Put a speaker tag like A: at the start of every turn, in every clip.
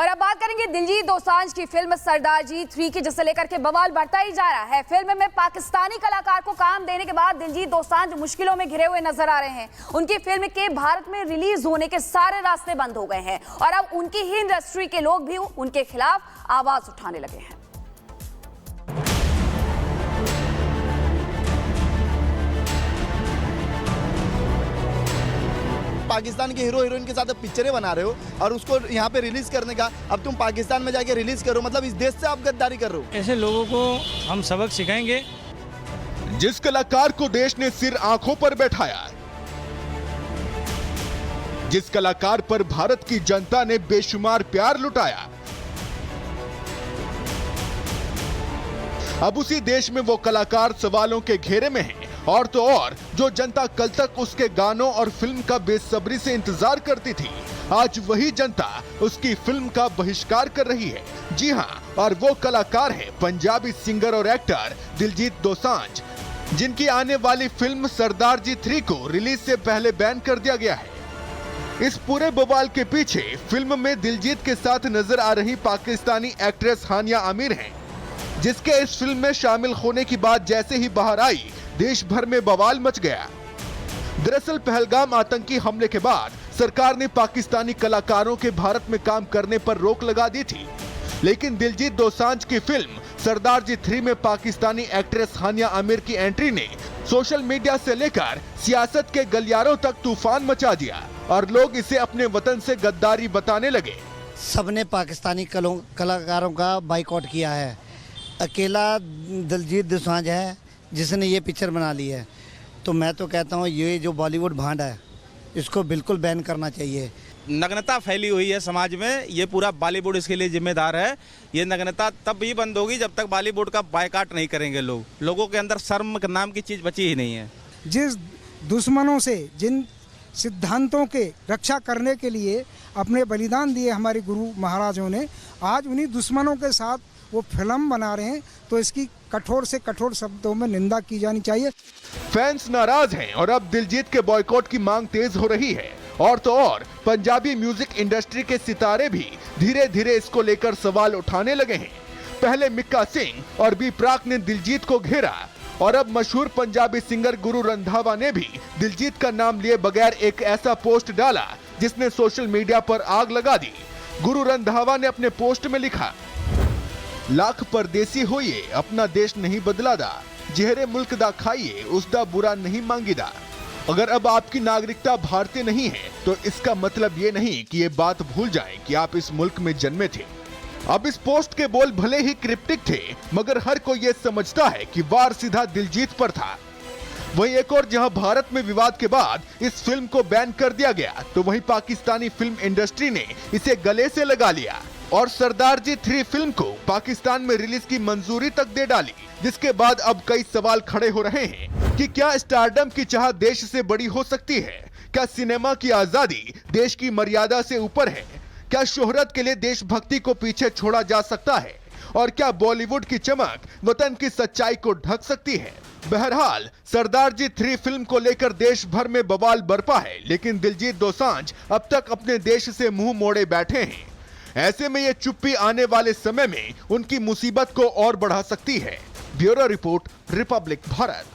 A: और अब बात करेंगे दिलजीत दोसांझ की फिल्म सरदार जी 3 की, जिसे लेकर के बवाल बढ़ता ही जा रहा है। फिल्म में पाकिस्तानी कलाकार को काम देने के बाद दिलजीत दोसांझ मुश्किलों में घिरे हुए नजर आ रहे हैं। उनकी फिल्म के भारत में रिलीज होने के सारे रास्ते बंद हो गए हैं और अब उनकी ही इंडस्ट्री के लोग भी उनके खिलाफ आवाज उठाने लगे हैं।
B: पाकिस्तान के हीरो हीरोइन के साथ पिक्चरें बना रहे हो और उसको यहाँ पे रिलीज करने का, अब तुम पाकिस्तान में जाके रिलीज करो, मतलब इस देश से आप गद्दारी कर रहे हो।
C: ऐसे लोगों को हम सबक सिखाएंगे।
D: जिस कलाकार को देश ने सिर आंखों पर बैठाया, जिस कलाकार पर भारत की जनता ने बेशुमार प्यार लुटाया, अब उसी देश में वो कलाकार सवालों के घेरे में है। और तो और जो जनता कल तक उसके गानों और फिल्म का बेसब्री से इंतजार करती थी, आज वही जनता उसकी फिल्म का बहिष्कार कर रही है। जी हाँ, और वो कलाकार है पंजाबी सिंगर और एक्टर दिलजीत दोसांझ, जिनकी आने वाली फिल्म सरदार जी 3 को रिलीज से पहले बैन कर दिया गया है। इस पूरे बवाल के पीछे फिल्म में दिलजीत के साथ नजर आ रही पाकिस्तानी एक्ट्रेस हानिया आमिर हैं, जिसके इस फिल्म में शामिल होने की बात जैसे ही बाहर आई, देश भर में बवाल मच गया। दरअसल पहलगाम आतंकी हमले के बाद सरकार ने पाकिस्तानी कलाकारों के भारत में काम करने पर रोक लगा दी थी, लेकिन दिलजीत दोसांझ की फिल्म सरदार जी 3 में पाकिस्तानी एक्ट्रेस हानिया आमिर की एंट्री ने सोशल मीडिया से लेकर सियासत के गलियारों तक तूफान मचा दिया और लोग इसे अपने वतन से गद्दारी बताने लगे।
E: सबने पाकिस्तानी कलाकारों का बाइकआउट किया है। अकेला दिलजीत दोसांझ है जिसने ये पिक्चर बना ली है। तो मैं तो कहता हूँ ये जो बॉलीवुड भांड है, इसको बिल्कुल बैन करना चाहिए।
F: नग्नता फैली हुई है समाज में, ये पूरा बॉलीवुड इसके लिए जिम्मेदार है। ये नग्नता तब ही बंद होगी जब तक बॉलीवुड का बायकॉट नहीं करेंगे लोग। लोगों के अंदर शर्म नाम की चीज़ बची ही नहीं है।
G: जिस दुश्मनों से, जिन सिद्धांतों के रक्षा करने के लिए अपने बलिदान दिए हमारे गुरु महाराजों ने, आज उन्हीं दुश्मनों के साथ वो फिल्म बना रहे हैं, तो इसकी कठोर से कठोर शब्दों में निंदा की जानी चाहिए।
D: फैंस नाराज हैं और अब दिलजीत के बॉयकॉट की मांग तेज हो रही है। और तो और पंजाबी म्यूजिक इंडस्ट्री के सितारे भी धीरे धीरे इसको लेकर सवाल उठाने लगे हैं। पहले मिक्का सिंह और बी प्राक ने दिलजीत को घेरा और अब मशहूर पंजाबी सिंगर गुरु रंधावा ने भी दिलजीत का नाम लिए बगैर एक ऐसा पोस्ट डाला जिसने सोशल मीडिया पर आग लगा दी। गुरु रंधावा ने अपने पोस्ट में लिखा, लाख परदेसी होइए अपना देश नहीं बदलादा, जेहरे मुल्क दा खाइए उसदा बुरा नहीं मांगीदा। अगर अब आपकी नागरिकता भारतीय नहीं है तो इसका मतलब ये नहीं कि ये बात भूल जाएं कि आप इस मुल्क में जन्मे थे। अब इस पोस्ट के बोल भले ही क्रिप्टिक थे, मगर हर कोई ये समझता है कि वार सीधा दिलजीत पर था। वहीं एक और जहां भारत में विवाद के बाद इस फिल्म को बैन कर दिया गया, तो वहीं पाकिस्तानी फिल्म इंडस्ट्री ने इसे गले से लगा लिया और सरदार जी 3 फिल्म को पाकिस्तान में रिलीज की मंजूरी तक दे डाली। जिसके बाद अब कई सवाल खड़े हो रहे हैं कि क्या स्टारडम की चाह देश से बड़ी हो सकती है? क्या सिनेमा की आजादी देश की मर्यादा से ऊपर है? क्या शोहरत के लिए देशभक्ति को पीछे छोड़ा जा सकता है? और क्या बॉलीवुड की चमक वतन की सच्चाई को ढक सकती है? बहरहाल सरदार जी 3 फिल्म को लेकर देश भर में बवाल बरपा है, लेकिन दिलजीत दोसांझ अब तक अपने देश से मुंह मोड़े बैठे हैं। ऐसे में ये चुप्पी आने वाले समय में उनकी मुसीबत को और बढ़ा सकती है। Bureau report, Republic Bharat.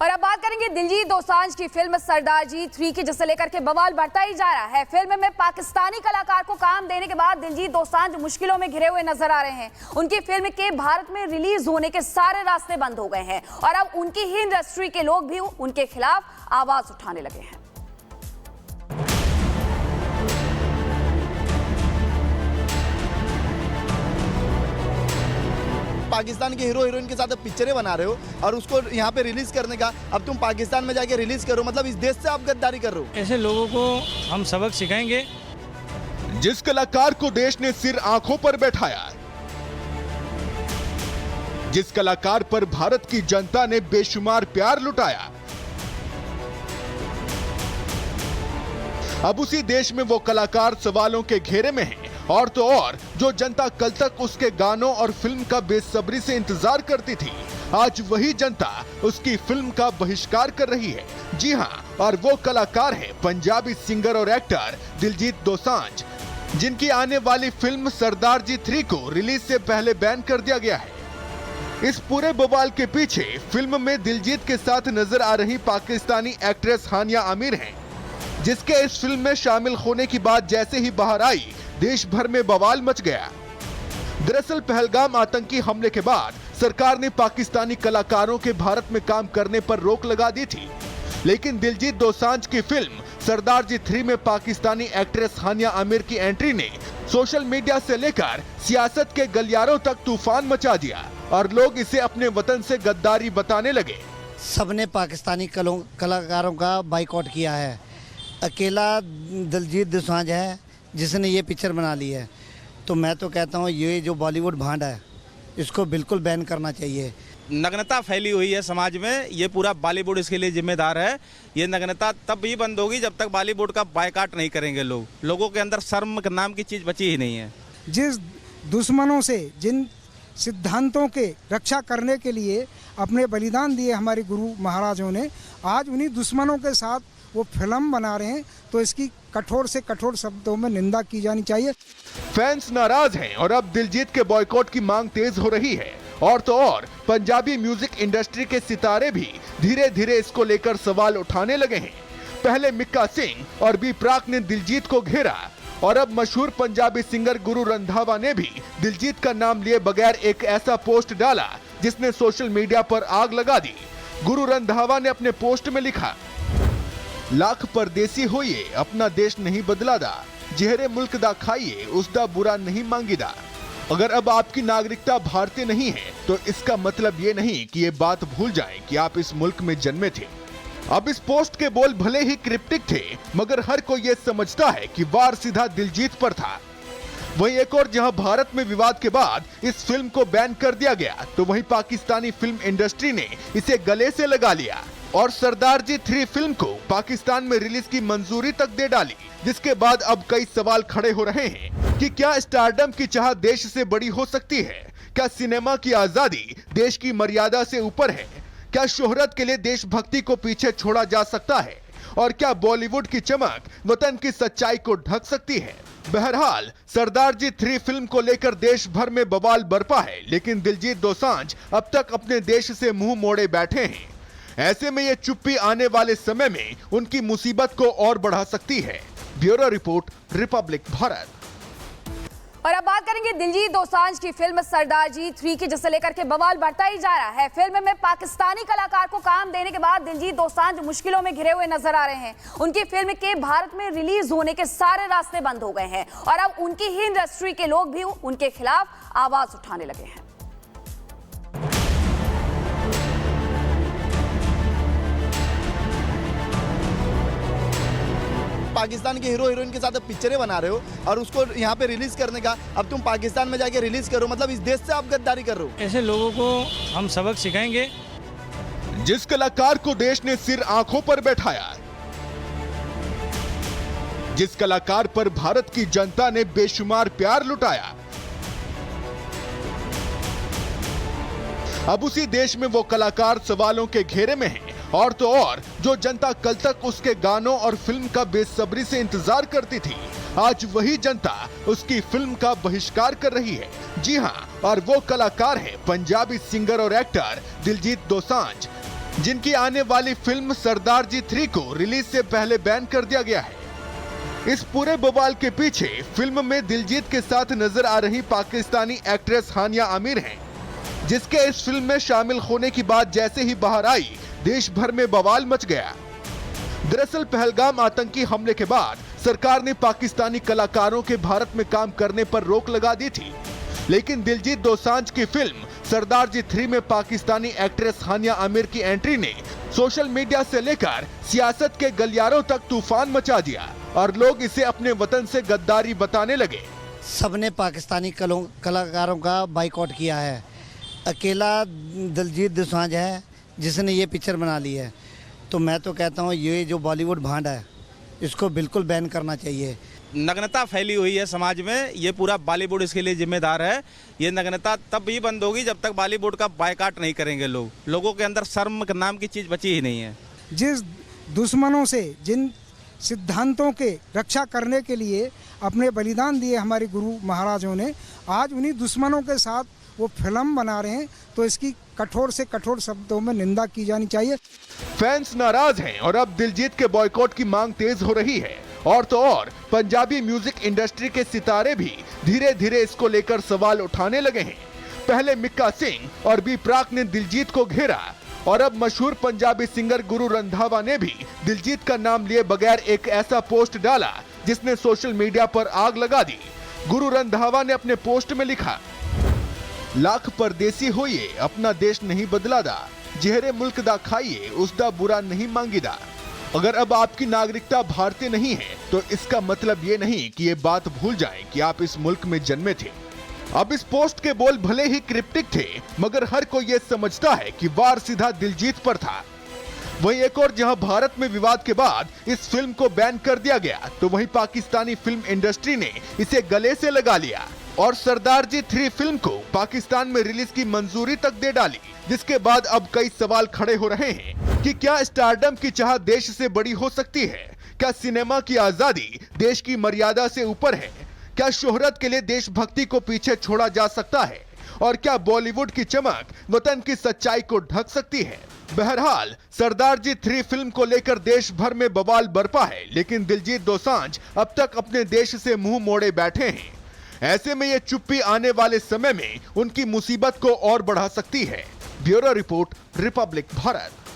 A: और अब बात करेंगे दिलजीत दोसांझ की फिल्म सरदार जी 3 की, जिसे लेकर के बवाल बढ़ता ही जा रहा है। फिल्म में पाकिस्तानी कलाकार को काम देने के बाद दिलजीत दोसांझ मुश्किलों में घिरे हुए नजर आ रहे हैं। उनकी फिल्म के भारत में रिलीज होने के सारे रास्ते बंद हो गए हैं और अब उनकी ही इंडस्ट्री के लोग भी उनके खिलाफ आवाज उठाने लगे हैं।
B: पाकिस्तान के हीरो हीरोइन के साथ पिक्चरें बना रहे हो और उसको यहाँ पे रिलीज करने का, अब तुम पाकिस्तान में जाके रिलीज करो, मतलब इस देश से आप गद्दारी कर रहे हो।
C: ऐसे लोगों को हम सबक सिखाएंगे।
D: जिस कलाकार को देश ने सिर आंखों पर बैठाया, जिस कलाकार पर भारत की जनता ने बेशुमार प्यार लुटाया, अब उसी देश में वो कलाकार सवालों के घेरे में है। और तो और जो जनता कल तक उसके गानों और फिल्म का बेसब्री से इंतजार करती थी, आज वही जनता उसकी फिल्म का बहिष्कार कर रही है। जी हाँ, और वो कलाकार है पंजाबी सिंगर और एक्टर दिलजीत दोसांझ, जिनकी आने वाली फिल्म सरदार जी 3 को रिलीज से पहले बैन कर दिया गया है। इस पूरे बवाल के पीछे फिल्म में दिलजीत के साथ नजर आ रही पाकिस्तानी एक्ट्रेस हानिया आमिर हैं, जिसके इस फिल्म में शामिल होने की बात जैसे ही बाहर आई, देश भर में बवाल मच गया। दरअसल पहलगाम आतंकी हमले के बाद सरकार ने पाकिस्तानी कलाकारों के भारत में काम करने पर रोक लगा दी थी, लेकिन दिलजीत दोसांझ की फिल्म सरदार जी 3 में पाकिस्तानी एक्ट्रेस हानिया आमिर की एंट्री ने सोशल मीडिया से लेकर सियासत के गलियारों तक तूफान मचा दिया और लोग इसे अपने वतन से गद्दारी बताने लगे।
E: सबने पाकिस्तानी कलाकारों का बाइकआउट किया है। अकेला दिलजीत दोसांझ है जिसने ये पिक्चर बना ली है। तो मैं तो कहता हूँ ये जो बॉलीवुड भांड है इसको बिल्कुल बैन करना चाहिए।
F: नग्नता फैली हुई है समाज में, ये पूरा बॉलीवुड इसके लिए जिम्मेदार है। ये नग्नता तब भी बंद होगी जब तक बॉलीवुड का बायकॉट नहीं करेंगे लोग। लोगों के अंदर शर्म नाम की चीज़ बची ही नहीं है।
G: जिस दुश्मनों से, जिन सिद्धांतों के रक्षा करने के लिए अपने बलिदान दिए हमारे गुरु महाराजों ने, आज उन्हीं दुश्मनों के साथ वो फिल्म बना रहे हैं, तो इसकी कठोर से कठोर शब्दों में निंदा की जानी चाहिए।
D: फैंस नाराज हैं और अब दिलजीत के बॉयकॉट की मांग तेज हो रही है। और तो और पंजाबी म्यूजिक इंडस्ट्री के सितारे भी धीरे धीरे इसको लेकर सवाल उठाने लगे हैं। पहले मिक्का सिंह और बी प्राक ने दिलजीत को घेरा और अब मशहूर पंजाबी सिंगर गुरु रंधावा ने भी दिलजीत का नाम लिए बगैर एक ऐसा पोस्ट डाला जिसने सोशल मीडिया पर आग लगा दी। गुरु रंधावा ने अपने पोस्ट में लिखा, लाख परदेसी होइए अपना देश नहीं बदलादा, जेहरे मुल्क दा खाइए उसदा बुरा नहीं मांगीदा। अगर अब आपकी नागरिकता भारतीय नहीं है तो इसका मतलब ये नहीं कि ये बात भूल जाएं कि आप इस मुल्क में जन्मे थे। अब इस पोस्ट के बोल भले ही क्रिप्टिक थे, मगर हर कोई ये समझता है कि वार सीधा दिलजीत पर था। वहीं एक और जहां भारत में विवाद के बाद इस फिल्म को बैन कर दिया गया, तो वहीं पाकिस्तानी फिल्म इंडस्ट्री ने इसे गले से लगा लिया और सरदार जी 3 फिल्म को पाकिस्तान में रिलीज की मंजूरी तक दे डाली, जिसके बाद अब कई सवाल खड़े हो रहे हैं कि क्या स्टारडम की चाह देश से बड़ी हो सकती है? क्या सिनेमा की आजादी देश की मर्यादा से ऊपर है? क्या शोहरत के लिए देशभक्ति को पीछे छोड़ा जा सकता है? और क्या बॉलीवुड की चमक वतन की सच्चाई को ढक सकती है? बहरहाल सरदार जी 3 फिल्म को लेकर देश भर में बवाल बरपा है, लेकिन दिलजीत दोसांझ अब तक अपने देश से मुंह मोड़े बैठे हैं। ऐसे में ये चुप्पी आने वाले समय में उनकी मुसीबत को और बढ़ा सकती है। Bureau report, Republic Bharat.
A: और अब बात करेंगे दिलजीत दोसांझ की फिल्म सरदार जी 3 की, जिसे लेकर के बवाल बढ़ता ही जा रहा है। फिल्म में पाकिस्तानी कलाकार को काम देने के बाद दिलजीत दोसांझ मुश्किलों में घिरे हुए नजर आ रहे हैं। उनकी फिल्म के भारत में रिलीज होने के सारे रास्ते बंद हो गए हैं और अब उनकी ही इंडस्ट्री के लोग भी उनके खिलाफ आवाज उठाने लगे हैं।
B: पाकिस्तान के हीरो हीरोइन के साथ पिक्चरें बना रहे हो और उसको यहाँ पे रिलीज करने का, अब तुम पाकिस्तान में जाके रिलीज करो, मतलब इस देश से आप गद्दारी कर रहे हो।
C: ऐसे लोगों को हम सबक सिखाएंगे।
D: जिस कलाकार को देश ने सिर आंखों पर बैठाया, जिस कलाकार पर भारत की जनता ने बेशुमार प्यार लुटाया, अब उसी देश में वो कलाकार सवालों के घेरे में है। और तो और जो जनता कल तक उसके गानों और फिल्म का बेसब्री से इंतजार करती थी, आज वही जनता उसकी फिल्म का बहिष्कार कर रही है। जी हाँ, और वो कलाकार है पंजाबी सिंगर और एक्टर दिलजीत दोसांझ, जिनकी आने वाली फिल्म सरदार जी 3 को रिलीज से पहले बैन कर दिया गया है। इस पूरे बवाल के पीछे फिल्म में दिलजीत के साथ नजर आ रही पाकिस्तानी एक्ट्रेस हानिया आमिर हैं, जिसके इस फिल्म में शामिल होने की बात जैसे ही बाहर आई, देश भर में बवाल मच गया। दरअसल पहलगाम आतंकी हमले के बाद सरकार ने पाकिस्तानी कलाकारों के भारत में काम करने पर रोक लगा दी थी, लेकिन दिलजीत दोसांझ की फिल्म सरदार जी 3 में पाकिस्तानी एक्ट्रेस हानिया आमिर की एंट्री ने सोशल मीडिया से लेकर सियासत के गलियारों तक तूफान मचा दिया और लोग इसे अपने वतन से गद्दारी बताने लगे।
E: सबने पाकिस्तानी कलाकारों का बाइकआउट किया है। अकेला दिलजीत दोसांझ है जिसने ये पिक्चर बना ली है। तो मैं तो कहता हूँ ये जो बॉलीवुड भांड है इसको बिल्कुल बैन करना चाहिए।
F: नग्नता फैली हुई है समाज में, ये पूरा बॉलीवुड इसके लिए जिम्मेदार है। ये नग्नता तब भी बंद होगी जब तक बॉलीवुड का बायकॉट नहीं करेंगे लोग। लोगों के अंदर शर्म नाम की चीज़ बची ही नहीं है।
G: जिस दुश्मनों से, जिन सिद्धांतों के रक्षा करने के लिए अपने बलिदान दिए हमारे गुरु महाराजों ने, आज उन्हीं दुश्मनों के साथ वो फिल्म बना रहे हैं, तो इसकी कठोर से कठोर शब्दों में निंदा की जानी चाहिए।
D: फैंस नाराज हैं और अब दिलजीत के बॉयकॉट की मांग तेज हो रही है। और तो और पंजाबी म्यूजिक इंडस्ट्री के सितारे भी धीरे धीरे इसको लेकर सवाल उठाने लगे हैं। पहले मिक्का सिंह और बी प्राक ने दिलजीत को घेरा और अब मशहूर पंजाबी सिंगर गुरु रंधावा ने भी दिलजीत का नाम लिए बगैर एक ऐसा पोस्ट डाला जिसने सोशल मीडिया पर आग लगा दी। गुरु रंधावा ने अपने पोस्ट में लिखा, लाख परदेसी होइए अपना देश नहीं बदलादा, जेहरे मुल्क दा खाइए उसदा बुरा नहीं मांगीदा। अगर अब आपकी नागरिकता भारतीय नहीं है तो इसका मतलब ये नहीं कि ये बात भूल जाएं कि आप इस मुल्क में जन्मे थे। अब इस पोस्ट के बोल भले ही क्रिप्टिक थे, मगर हर कोई ये समझता है कि वार सीधा दिलजीत पर था। वहीं एक और जहां भारत में विवाद के बाद इस फिल्म को बैन कर दिया गया, तो वहीं पाकिस्तानी फिल्म इंडस्ट्री ने इसे गले से लगा लिया और सरदार जी 3 फिल्म को पाकिस्तान में रिलीज की मंजूरी तक दे डाली। जिसके बाद अब कई सवाल खड़े हो रहे हैं कि क्या स्टारडम की चाह देश से बड़ी हो सकती है? क्या सिनेमा की आजादी देश की मर्यादा से ऊपर है? क्या शोहरत के लिए देशभक्ति को पीछे छोड़ा जा सकता है? और क्या बॉलीवुड की चमक वतन की सच्चाई को ढक सकती है? बहरहाल सरदार जी 3 फिल्म को लेकर देश भर में बवाल बरपा है, लेकिन दिलजीत दोसांझ अब तक अपने देश से मुंह मोड़े बैठे हैं। ऐसे में ये चुप्पी आने वाले समय में उनकी मुसीबत को और बढ़ा सकती है। Bureau report, Republic Bharat.